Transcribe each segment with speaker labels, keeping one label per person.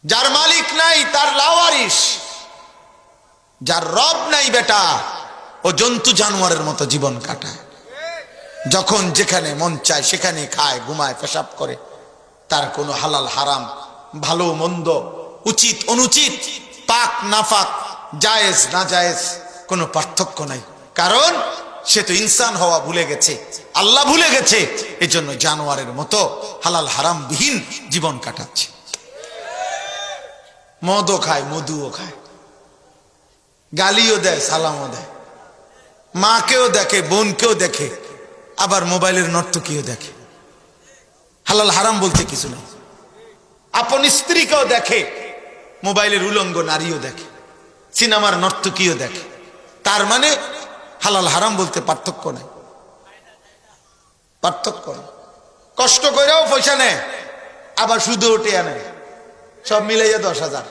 Speaker 1: যার মালিক নাই তার লাওয়ারিস, যার রব নাই বেটা ও জন্তু জানোয়ারের মতো জীবন কাটায়। যখন যেখানে মন চায় সেখানে খায়, ঘুমায়, পেশাব করে। তার কোনো হালাল হারাম, ভালো মন্দ, উচিত অনুচিত, পাক নাফাক, জায়েজ না জায়েজ কোনো পার্থক্য নাই। কারণ সে তো ইনসান হওয়া ভুলে গেছে, আল্লাহ ভুলে গেছে। এজন্য জানোয়ারের মতো হালাল হারাম বিহীন জীবন কাটাচ্ছে। মদও খায়, মধুও খায়, গালিও দেয়, সালামও দেয়, মাকেও দেখে, বোনকেও দেখে, আবার মোবাইলের নর্তকীও দেখে। হালাল হারাম বলতে কিছু নেই। আপন স্ত্রীকেও দেখে, মোবাইলের উলঙ্গ নারীও দেখে, সিনেমার নর্তকীও দেখে। তার মানে হালাল হারাম বলতে পার্থক্য নেই, পার্থক্য নেই। কষ্ট করেও পয়সা নেয়, আবার সুদে উঠে আনে, সব মিলাইয়া 10,000।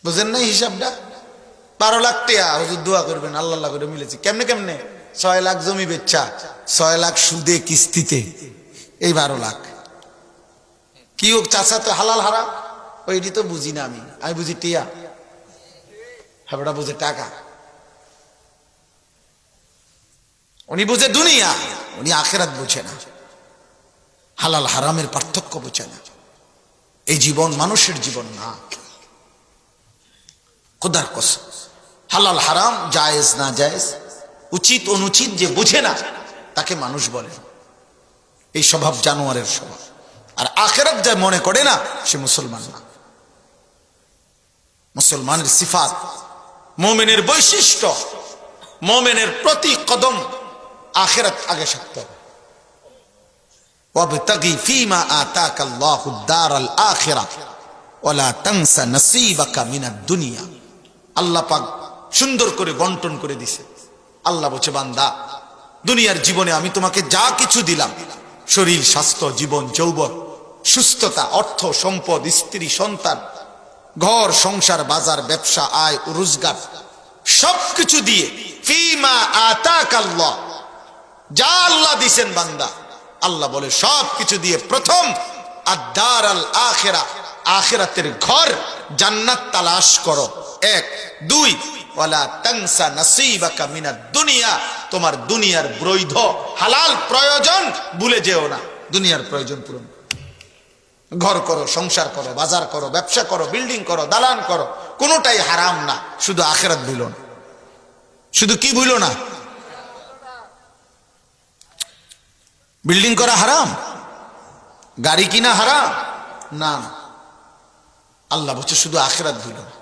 Speaker 1: বুঝেন না হিসাবটা? 12 লাখ টাকা হুজুর দোয়া করবেন আল্লাহ আল্লাহ করে মিলেছে। কেমনে কেমনে? 6 লাখ জমি বেচা, 6 লাখ সুদে কিস্তিতে, এই 12 লাখ। কি হোক চাচা তো হালাল হারাম ওইটি তো বুঝি না। আমি বুঝি টিয়া, হাবড়া বুঝে টাকা। উনি বুঝে দুনিয়া, উনি আখিরাত বুঝে না, হালাল হারামের পার্থক্য বুঝে না। এই জীবন মানুষের জীবন না। খোদার কসম, হালাল হারাম, জায়েজ না জায়েজ, উচিত অনুচিত যে বুঝে না তাকে মানুষ বলে। এই স্বভাব জানোয়ারের স্বভাব। আর আখিরাত যা মনে করে না সে মুসলমান না। মুসলমানের সিফাত, মুমিনের বৈশিষ্ট্য, মুমিনের প্রতি কদম আখিরাত আগে থাকতে হবে। ওয়াবতাগি ফীমা আতাকাল্লাহুদ দারাল আখিরাহ ওয়ালা তানসা নসীবাকা মিনাদ দুনিয়া। আল্লাহ পাক সুন্দর করে বন্টন করে দিছে। আল্লাহ বলছে, বান্দা দুনিয়ার জীবনে আমি তোমাকে যা কিছু দিলাম, শরীর, স্বাস্থ্য, জীবন, যৌবন, সুস্থতা, অর্থ, সম্পদ, স্ত্রী, সন্তান, ঘর, সংসার, বাজার, ব্যবসা, আয়, রোজগার, সবকিছু দিয়ে ফীমা আতাকাল্লাহ, যা আল্লাহ দিছেন বান্দা, আল্লাহ বলে সবকিছু দিয়ে প্রথম আদ-দারাল আখিরাহ, আখিরাতের ঘর জান্নাত তালাশ করো। 1, 2 ওয়ালা তানসা নসীবাকা মিনাদ দুনিয়া, তোমার দুনিয়ার বৈধ হালাল প্রয়োজন ভুলে যেও না। দুনিয়ার প্রয়োজন পূরণ, ঘর করো, সংসার করো, বাজার করো, ব্যবসা করো, বিল্ডিং করো, দালান করো, কোনোটাই হারাম না। শুধু আখিরাত ভুলো না। শুধু কি ভুলো না? বিল্ডিং করা হারাম, গাড়ি কিনা হারাম না। আল্লাহ বলছে শুধু আখিরাত ভুলো না।